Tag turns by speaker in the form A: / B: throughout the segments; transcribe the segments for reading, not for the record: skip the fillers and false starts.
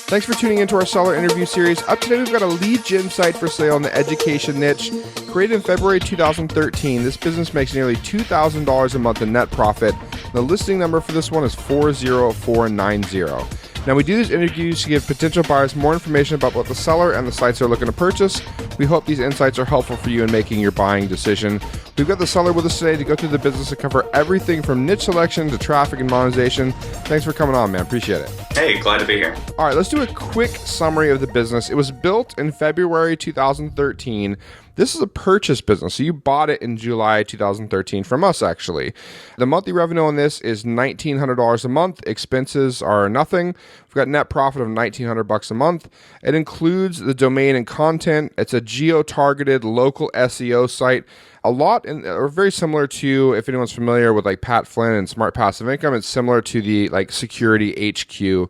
A: Thanks for tuning into our seller interview series. Up today, we've got a lead gen site for sale in the education niche. Created in February 2013, this business makes nearly $2,000 a month in net profit. The listing number for this one is 40490. Now, we do these interviews to give potential buyers more information about what the seller and the sites they're looking to purchase. We hope these insights are helpful for you in making your buying decision. We've got the seller with us today to go through the business and cover everything from niche selection to traffic and monetization. Thanks for coming on, man. Appreciate it.
B: Hey, glad to be here.
A: All right, let's do a quick summary of the business. It was built in February 2013. This is a purchase business, so you bought it in July 2013 from us, actually. The monthly revenue on this is $1,900 a month. Expenses are nothing. We've got net profit of $1,900 a month. It includes the domain and content. It's a geo-targeted local SEO site. A lot, or very similar to, if anyone's familiar with like Pat Flynn and Smart Passive Income, it's similar to the like Security HQ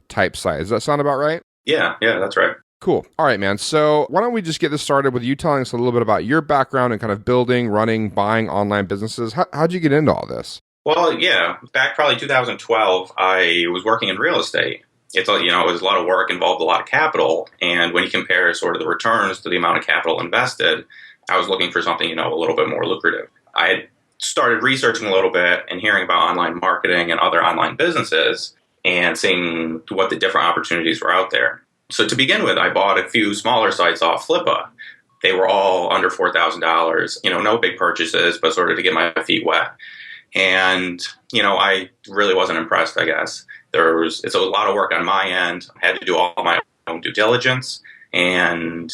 A: type site. Does that sound about right?
B: Yeah, that's right.
A: Cool. All right, man. So why don't we just get this started with you telling us a little bit about your background and kind of building, running, buying online businesses. How'd you get into all this?
B: Well, yeah, back probably 2012, I was working in real estate. It was a lot of work, involved a lot of capital. And when you compare sort of the returns to the amount of capital invested, I was looking for something, a little bit more lucrative. I had started researching a little bit and hearing about online marketing and other online businesses and seeing what the different opportunities were out there. So to begin with, I bought a few smaller sites off Flippa. They were all under $4,000, no big purchases, but sort of to get my feet wet. And, I really wasn't impressed, I guess. It's a lot of work on my end. I had to do all my own due diligence. And,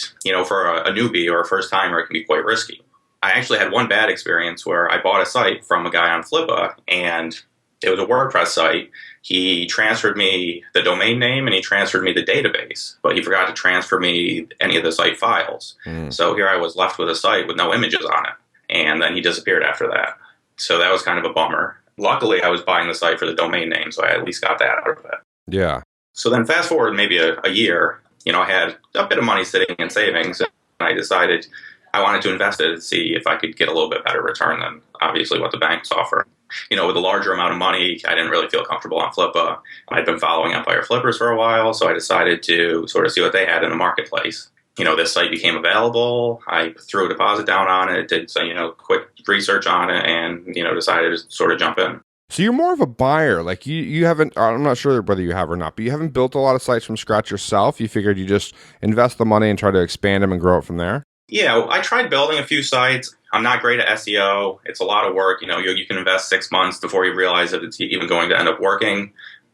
B: for a newbie or a first timer, it can be quite risky. I actually had one bad experience where I bought a site from a guy on Flippa, and it was a WordPress site. He transferred me the domain name and he transferred me the database, but he forgot to transfer me any of the site files. So here I was left with a site with no images on it. And then he disappeared after that. So that was kind of a bummer. Luckily, I was buying the site for the domain name, so I at least got that out of it.
A: Yeah.
B: So then fast forward maybe a year, I had a bit of money sitting in savings, and I decided I wanted to invest it and see if I could get a little bit better return than obviously what the banks offer. With a larger amount of money, I didn't really feel comfortable on Flippa. I'd been following Empire Flippers for a while, so I decided to sort of see what they had in the marketplace. This site became available. I threw a deposit down on it, did some, quick research on it, and, decided to sort of jump in.
A: So you're more of a buyer. Like you haven't, I'm not sure whether you have or not, but you haven't built a lot of sites from scratch yourself. You figured you just invest the money and try to expand them and grow it from there?
B: Yeah, I tried building a few sites. I'm not great at SEO. It's a lot of work. You can invest 6 months before you realize if it's even going to end up working.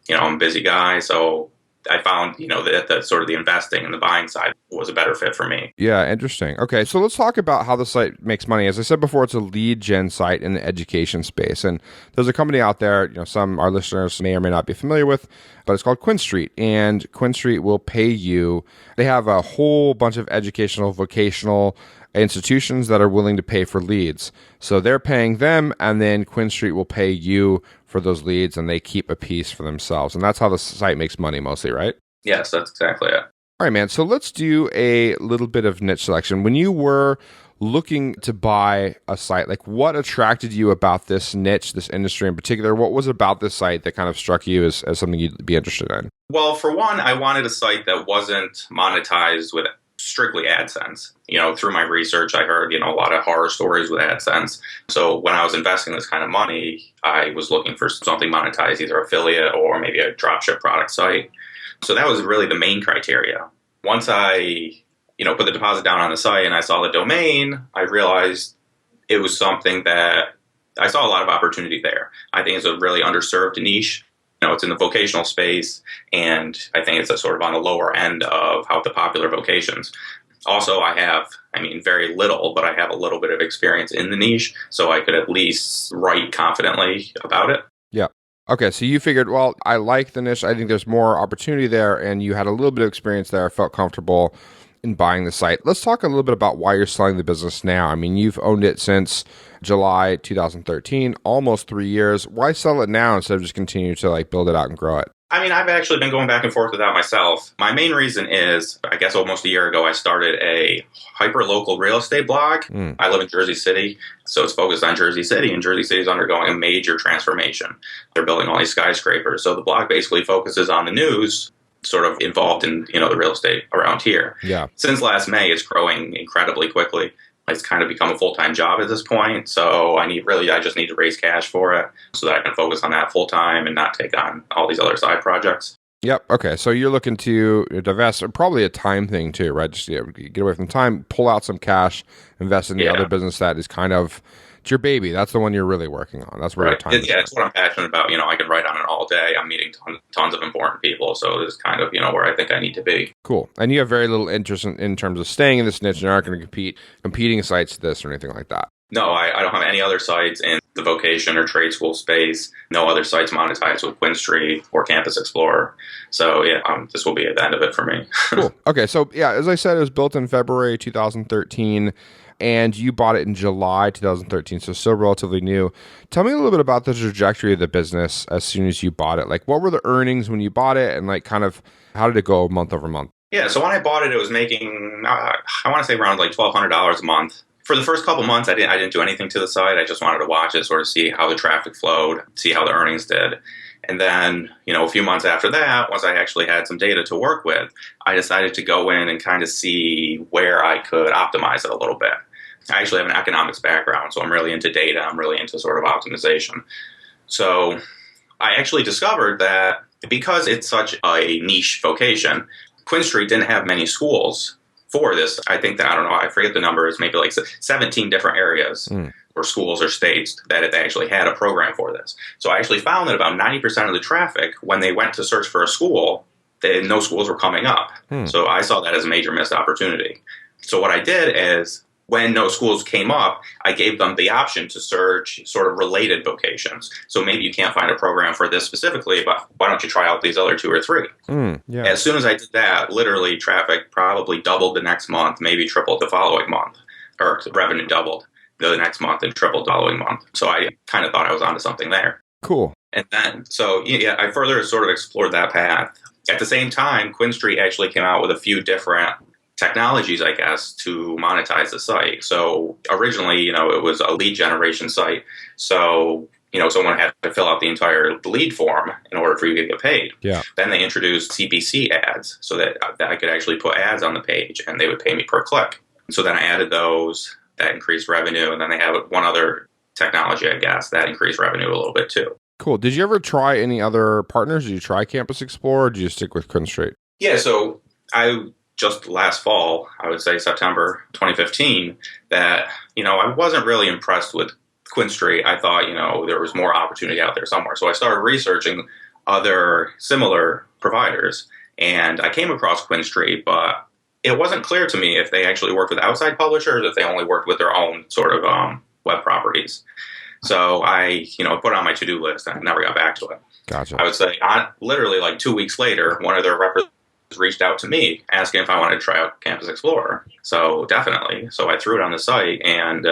B: I'm a busy guy, so I found, that sort of the investing and the buying side was a better fit for me.
A: Yeah, interesting. Okay, so let's talk about how the site makes money. As I said before, it's a lead gen site in the education space. And there's a company out there, some our listeners may or may not be familiar with, but it's called QuinStreet. And QuinStreet will pay you. They have a whole bunch of educational, vocational institutions that are willing to pay for leads. So they're paying them, and then QuinStreet will pay you for those leads, and they keep a piece for themselves. And that's how the site makes money mostly, right?
B: Yes, that's exactly it.
A: All right, man. So let's do a little bit of niche selection. When you were looking to buy a site, like what attracted you about this niche, this industry in particular? What was about this site that kind of struck you as something you'd be interested in?
B: Well, for one, I wanted a site that wasn't monetized with strictly AdSense. Through my research, I heard, a lot of horror stories with AdSense. So when I was investing this kind of money, I was looking for something monetized, either affiliate or maybe a dropship product site. So that was really the main criteria. Once I, put the deposit down on the site and I saw the domain, I realized it was something that I saw a lot of opportunity there. I think it's a really underserved niche. It's in the vocational space, and I think it's a sort of on the lower end of how the popular vocations. Also, I have, very little, but I have a little bit of experience in the niche, so I could at least write confidently about it.
A: Yeah. Okay, so you figured, well, I like the niche. I think there's more opportunity there, and you had a little bit of experience there. I felt comfortable in buying the site. Let's talk a little bit about why you're selling the business now. You've owned it since July 2013, almost 3 years. Why sell it now instead of just continue to build it out and grow it?
B: I've actually been going back and forth with that myself. My main reason is, I guess almost a year ago, I started a hyper-local real estate blog. I live in Jersey City, so it's focused on Jersey City, and Jersey City is undergoing a major transformation. They're building all these skyscrapers. So the blog basically focuses on the news sort of involved in, the real estate around here.
A: Yeah.
B: Since last May, it's growing incredibly quickly. It's kind of become a full-time job at this point. So I just need to raise cash for it so that I can focus on that full-time and not take on all these other side projects.
A: Yep. Okay. So you're looking to divest, probably a time thing too, right? Just get away from time, pull out some cash, invest in the other business that is kind of, it's your baby. That's the one you're really working on. That's where your time is.
B: Yeah, it's what I'm passionate about. I can write on it all day. I'm meeting tons of important people. So this is kind of, where I think I need to be.
A: Cool. And you have very little interest in terms of staying in this niche. You're not going to competing sites to this or anything like that.
B: No, I don't have any other sites in the vocation or trade school space. No other sites monetized with QuinStreet or Campus Explorer. So this will be at the end of it for me.
A: Cool. Okay. So as I said, it was built in February 2013. And you bought it in July 2013, so still relatively new. Tell me a little bit about the trajectory of the business as soon as you bought it. Like, what were the earnings when you bought it, and like, kind of, how did it go month over month?
B: Yeah, so when I bought it, it was making, I want to say around like $1,200 a month. For the first couple months, I didn't do anything to the site. I just wanted to watch it, sort of see how the traffic flowed, see how the earnings did. And then, a few months after that, once I actually had some data to work with, I decided to go in and kind of see where I could optimize it a little bit. I actually have an economics background, so I'm really into data. I'm really into sort of optimization. So I actually discovered that because it's such a niche vocation, QuinStreet didn't have many schools for this. I think that, I forget the numbers, maybe like 17 different areas or schools or states that they actually had a program for this. So I actually found that about 90% of the traffic, when they went to search for a school, no schools were coming up. So I saw that as a major missed opportunity. So what I did is, when no schools came up, I gave them the option to search sort of related vocations. So maybe you can't find a program for this specifically, but why don't you try out these other 2 or 3? As soon as I did that, literally traffic probably doubled the next month, maybe tripled the following month, or revenue doubled the next month and tripled the following month. So I kind of thought I was onto something there.
A: Cool.
B: And then, I further sort of explored that path. At the same time, QuinStreet actually came out with a few different technologies, I guess, to monetize the site. So originally, it was a lead generation site. So, someone had to fill out the entire lead form in order for you to get paid.
A: Yeah.
B: Then they introduced CPC ads so that I could actually put ads on the page and they would pay me per click. So then I added those, that increased revenue. And then they have one other technology, I guess, that increased revenue a little bit too.
A: Cool. Did you ever try any other partners? Did you try Campus Explorer, or did you stick with QuinStreet?
B: Yeah, so just last fall, I would say September 2015, that, I wasn't really impressed with QuinStreet. I thought, there was more opportunity out there somewhere. So I started researching other similar providers, and I came across QuinStreet, but it wasn't clear to me if they actually worked with outside publishers, if they only worked with their own sort of web properties. So I, put it on my to-do list and never got back to it.
A: Gotcha.
B: I would say literally like 2 weeks later, one of their representatives reached out to me asking if I wanted to try out Campus Explorer. So definitely. So I threw it on the site, and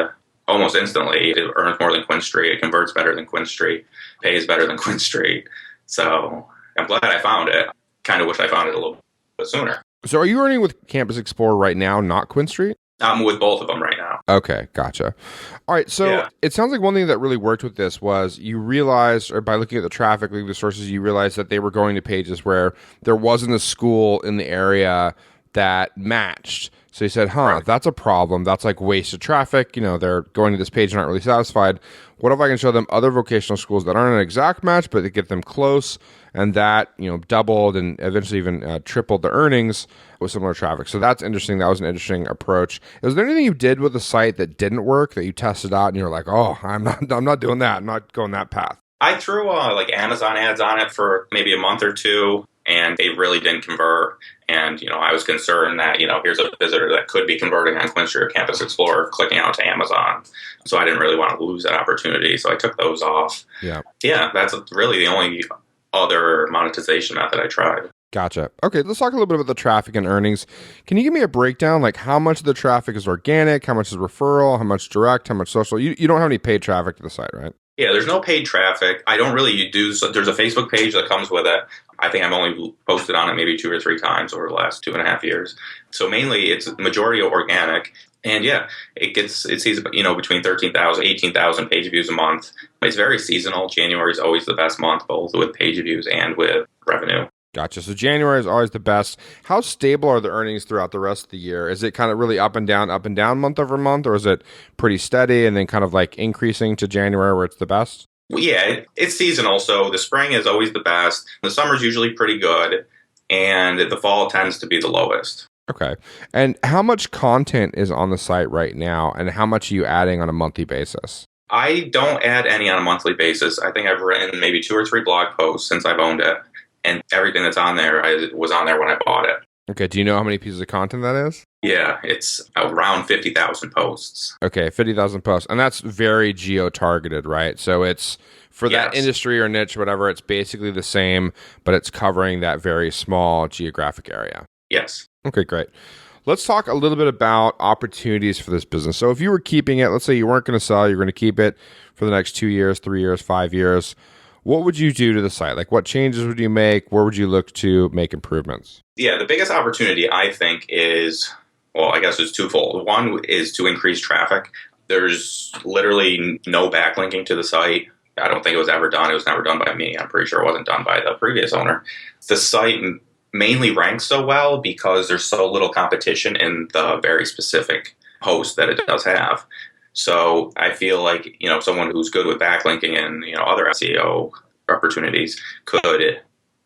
B: almost instantly it earns more than QuinStreet. It converts better than QuinStreet, pays better than QuinStreet. So I'm glad I found it. Kind of wish I found it a little bit sooner.
A: So are you earning with Campus Explorer right now, not QuinStreet?
B: I'm with both of them right now.
A: Okay, gotcha. All right, so It sounds like one thing that really worked with this was you realized, or by looking at the traffic, looking at the sources, you realized that they were going to pages where there wasn't a school in the area that matched. So you said, that's a problem. That's like wasted traffic. They're going to this page and not really satisfied. What if I can show them other vocational schools that aren't an exact match, but they get them close, and that, doubled and eventually even tripled the earnings with similar traffic. So that's interesting. That was an interesting approach. Was there anything you did with the site that didn't work, that you tested out and you were like, oh, I'm not doing that. I'm not going that path?
B: I threw like Amazon ads on it for maybe a month or two, and they really didn't convert. And, I was concerned that, here's a visitor that could be converting on QuinStreet or Campus Explorer, clicking out to Amazon. So I didn't really want to lose that opportunity. So I took those off. Yeah, that's really the only other monetization method I tried.
A: Gotcha. Okay, let's talk a little bit about the traffic and earnings. Can you give me a breakdown, like how much of the traffic is organic, how much is referral, how much direct, how much social? You don't have any paid traffic to the site, right?
B: Yeah, there's no paid traffic. I don't really do, so there's a Facebook page that comes with it. I think I've only posted on it maybe 2 or 3 times over the last 2.5 years. So mainly it's majority organic. And it sees, between 13,000, 18,000 page views a month. It's very seasonal. January is always the best month, both with page views and with revenue.
A: Gotcha. So January is always the best. How stable are the earnings throughout the rest of the year? Is it kind of really up and down month over month, or is it pretty steady and then kind of like increasing to January where it's the best?
B: Well, yeah, it's seasonal, so the spring is always the best. The summer's usually pretty good, and the fall tends to be the lowest.
A: Okay. And how much content is on the site right now, and how much are you adding on a monthly basis?
B: I don't add any on a monthly basis. I think I've written maybe 2 or 3 blog posts since I've owned it, and everything that's on there was on there when I bought it.
A: Okay. Do you know how many pieces of content that is?
B: Yeah, it's around 50,000 posts.
A: Okay, 50,000 posts. And that's very geo-targeted, right? So it's for that
B: Yes.
A: industry or niche, whatever, it's basically the same, but it's covering that very small geographic area.
B: Yes.
A: Okay, great. Let's talk a little bit about opportunities for this business. So if you were keeping it, let's say you weren't going to sell, you're going to keep it for the next 2 years, 3 years, 5 years, what would you do to the site? Like what changes would you make? Where would you look to make improvements?
B: Yeah, the biggest opportunity I think is, well, I guess it's twofold. One is to increase traffic. There's literally no backlinking to the site. I don't think it was ever done. It was never done by me. I'm pretty sure it wasn't done by the previous owner. The site mainly ranks so well because there's so little competition in the very specific post that it does have. So I feel like, someone who's good with backlinking and, other SEO opportunities could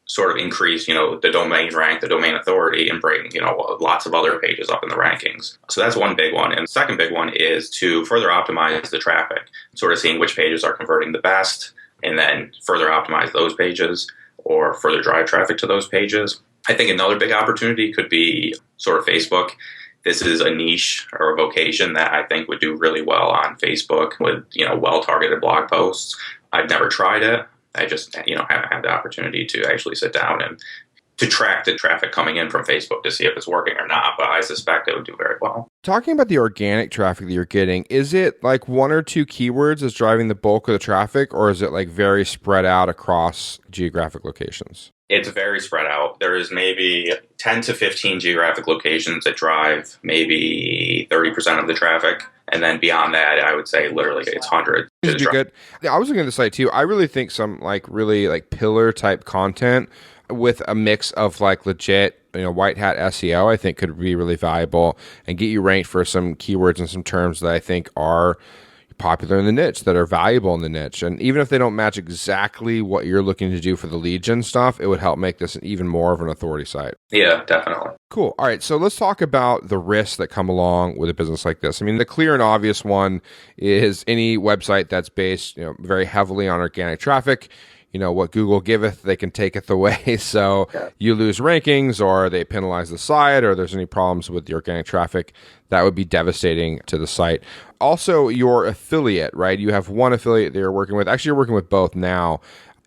B: sort of increase, the domain rank, the domain authority, and bring, lots of other pages up in the rankings. So that's one big one. And the second big one is to further optimize the traffic, sort of seeing which pages are converting the best, and then further optimize those pages or further drive traffic to those pages. I think another big opportunity could be sort of Facebook. This is a niche or a vocation that I think would do really well on Facebook with, well-targeted blog posts. I've never tried it. I just, haven't had the opportunity to actually sit down and to track the traffic coming in from Facebook to see if it's working or not, but I suspect it would do very well.
A: Talking about the organic traffic that you're getting, is it like one or two keywords is driving the bulk of the traffic, or is it like very spread out across geographic locations?
B: It's very spread out. There is maybe 10 to 15 geographic locations that drive maybe 30% of the traffic. And then beyond that, I would say literally it's hundreds.
A: This would be good. Yeah, I was looking at the site too. I really think some like really like pillar type content with a mix of like legit, white hat SEO, I think could be really valuable and get you ranked for some keywords and some terms that I think are popular in the niche, that are valuable in the niche. And even if they don't match exactly what you're looking to do for the lead gen stuff, it would help make this even more of an authority site.
B: Yeah, definitely.
A: Cool. All right. So let's talk about the risks that come along with a business like this. I mean, the clear and obvious one is any website that's based, very heavily on organic traffic. What Google giveth, they can taketh away. So you lose rankings, or they penalize the site, or there's any problems with the organic traffic, that would be devastating to the site. Also, your affiliate, right? You have one affiliate that you're working with. Actually, you're working with both now.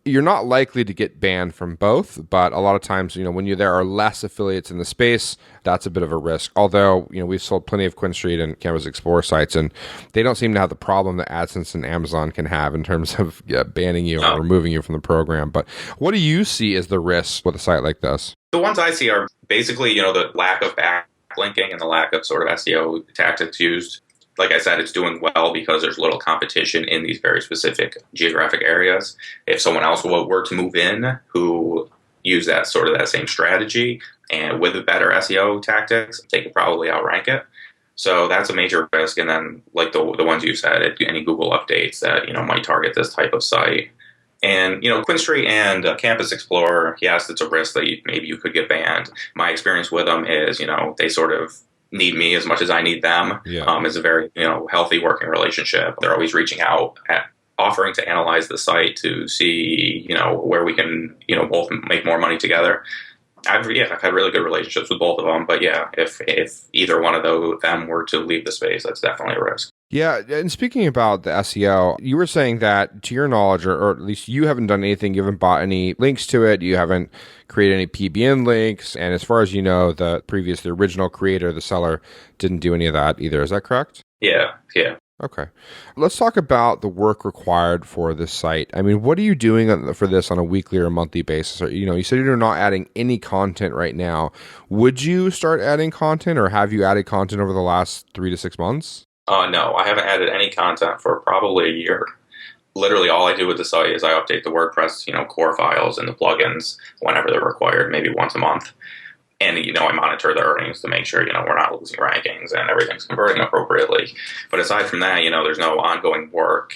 A: You're not likely to get banned from both, but a lot of times, when there are less affiliates in the space, that's a bit of a risk. Although, we've sold plenty of QuinStreet and Canvas Explorer sites, and they don't seem to have the problem that AdSense and Amazon can have in terms of banning you or removing you from the program. But what do you see as the risks with a site like this?
B: The ones I see are basically, the lack of backlinking and the lack of sort of SEO tactics used. Like I said, it's doing well because there's little competition in these very specific geographic areas. If someone else were to move in who use that same strategy and with the better SEO tactics, they could probably outrank it. So that's a major risk. And then like the ones you said, any Google updates that, might target this type of site. And, QuinStreet and Campus Explorer, yes, it's a risk that maybe you could get banned. My experience with them is, they sort of need me as much as I need them.
A: Yeah.
B: It's a very, healthy working relationship. They're always reaching out, offering to analyze the site to see, where we can, both make more money together. I've had really good relationships with both of them. But yeah, if either one of them were to leave the space, that's definitely a risk.
A: Yeah, and speaking about the SEO, you were saying that, to your knowledge, or at least you haven't done anything, you haven't bought any links to it, you haven't created any PBN links, and as far as you know, the original creator, the seller, didn't do any of that either. Is that correct?
B: Yeah.
A: Okay. Let's talk about the work required for this site. I mean, what are you doing for this on a weekly or monthly basis? Or, you said you're not adding any content right now. Would you start adding content, or have you added content over the last 3 to 6 months?
B: No, I haven't added any content for probably a year. literally all I do with the site is I update the WordPress, core files and the plugins whenever they're required, maybe once a month. And, I monitor the earnings to make sure, we're not losing rankings and everything's converting appropriately. But aside from that, there's no ongoing work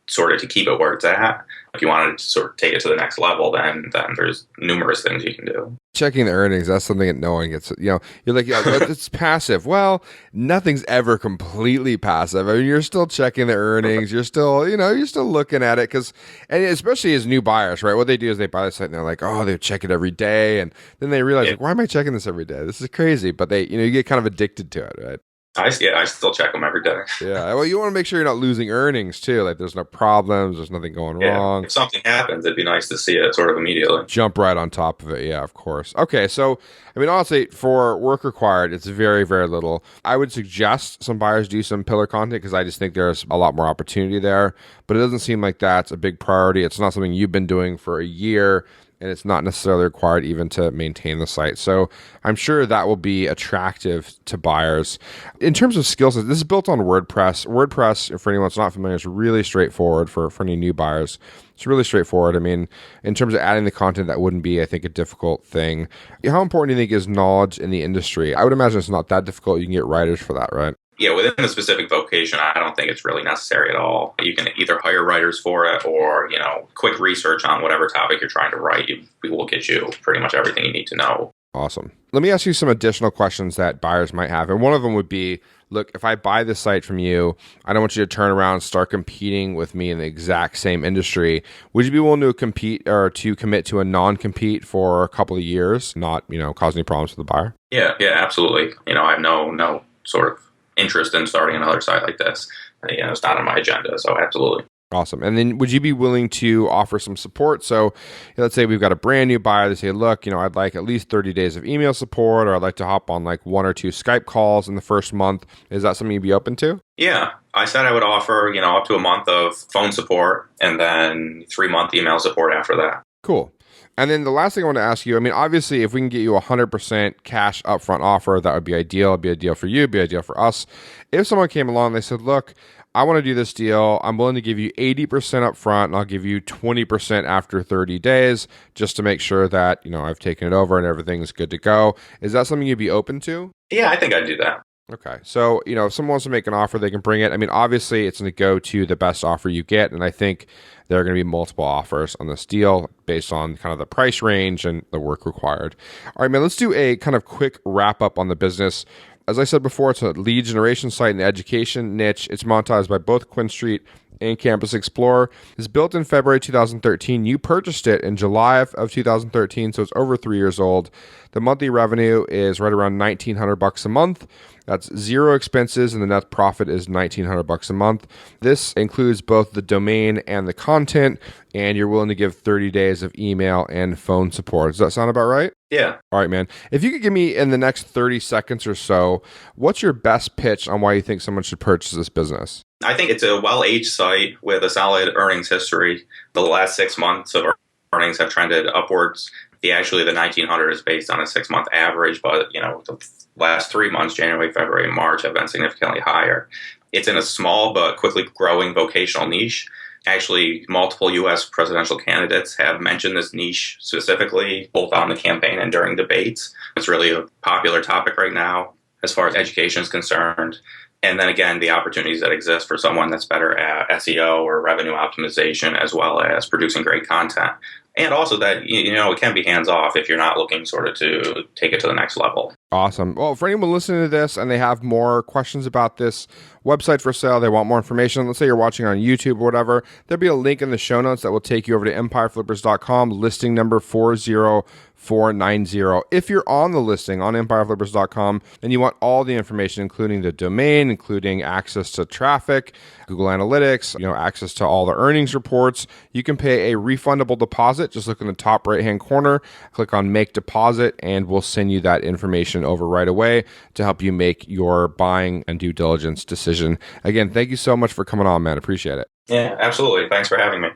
B: sort of to keep it where it's at. If you wanted to sort of take it to the next level, then there's numerous things you can do.
A: Checking the earnings, that's something that no one gets, you're like, yeah, it's passive. Well, nothing's ever completely passive. I mean, you're still checking the earnings. You're still, you're still looking at it and especially as new buyers, right? What they do is they buy the site and they're like, oh, they check it every day. And then they realize, like, why am I checking this every day? This is crazy. But they, you get kind of addicted to it, right?
B: I still check them every day.
A: Yeah. Well, you want to make sure you're not losing earnings too. Like there's no problems. There's nothing going wrong.
B: If something happens, it'd be nice to see it sort of immediately.
A: Jump right on top of it. Yeah, of course. Okay. So, I mean, honestly, for work required, it's very, very little. I would suggest some buyers do some pillar content because I just think there's a lot more opportunity there, but it doesn't seem like that's a big priority. It's not something you've been doing for a year. And it's not necessarily required even to maintain the site. So I'm sure that will be attractive to buyers. In terms of skill sets, this is built on WordPress. WordPress, for anyone that's not familiar, is really straightforward for any new buyers. It's really straightforward. I mean, in terms of adding the content, that wouldn't be, I think, a difficult thing. How important do you think is knowledge in the industry? I would imagine it's not that difficult. You can get writers for that, right?
B: Yeah, within a specific vocation, I don't think it's really necessary at all. You can either hire writers for it or, quick research on whatever topic you're trying to write. We will get you pretty much everything you need to know.
A: Awesome. Let me ask you some additional questions that buyers might have. And one of them would be, look, if I buy this site from you, I don't want you to turn around and start competing with me in the exact same industry. Would you be willing to compete or to commit to a non-compete for a couple of years, not, cause any problems for the buyer?
B: Yeah, absolutely. I have no sort of interest in starting another site like this. It's not on my agenda, so absolutely.
A: Awesome. And then would you be willing to offer some support? So let's say we've got a brand new buyer. They say, look, I'd like at least 30 days of email support, or I'd like to hop on like 1 or 2 Skype calls in the first month. Is that something you'd be open to?
B: Yeah. I said I would offer, up to a month of phone support and then 3-month email support after that.
A: Cool. And then the last thing I want to ask you, I mean, obviously, if we can get you a 100% cash upfront offer, that would be ideal. It'd be ideal for you, it'd be ideal for us. If someone came along and they said, look, I want to do this deal. I'm willing to give you 80% upfront and I'll give you 20% after 30 days just to make sure that, I've taken it over and everything's good to go. Is that something you'd be open to?
B: Yeah, I think I'd do that.
A: Okay. So, if someone wants to make an offer, they can bring it. I mean, obviously, it's going to go to the best offer you get. And I think there are going to be multiple offers on this deal based on kind of the price range and the work required. All right, man, let's do a kind of quick wrap up on the business. As I said before, it's a lead generation site in the education niche. It's monetized by both Quinn Street and Campus Explorer. It's built in February 2013. You purchased it in July of 2013, so it's over 3 years old. The monthly revenue is right around $1,900 a month. That's zero expenses, and the net profit is $1,900 a month. This includes both the domain and the content, and you're willing to give 30 days of email and phone support. Does that sound about right?
B: Yeah.
A: All right, man. If you could give me in the next 30 seconds or so, what's your best pitch on why you think someone should purchase this business?
B: I think it's a well-aged site with a solid earnings history. The last 6 months of earnings have trended upwards. The 1900 is based on a 6-month average, but the last 3 months, January, February, and March, have been significantly higher. It's in a small but quickly growing vocational niche. Actually, multiple U.S. presidential candidates have mentioned this niche specifically, both on the campaign and during debates. It's really a popular topic right now as far as education is concerned. And then again, the opportunities that exist for someone that's better at SEO or revenue optimization, as well as producing great content. And also that, it can be hands-off if you're not looking sort of to take it to the next level.
A: Awesome. Well, for anyone listening to this and they have more questions about this website for sale, they want more information, let's say you're watching on YouTube or whatever, there'll be a link in the show notes that will take you over to empireflippers.com, listing number 40490. If you're on the listing on empireflippers.com and you want all the information, including the domain, including access to traffic, Google Analytics, access to all the earnings reports, you can pay a refundable deposit. Just look in the top right-hand corner, click on Make Deposit, and we'll send you that information over right away to help you make your buying and due diligence decision. Again, thank you so much for coming on, man. Appreciate it.
B: Yeah, absolutely. Thanks for having me.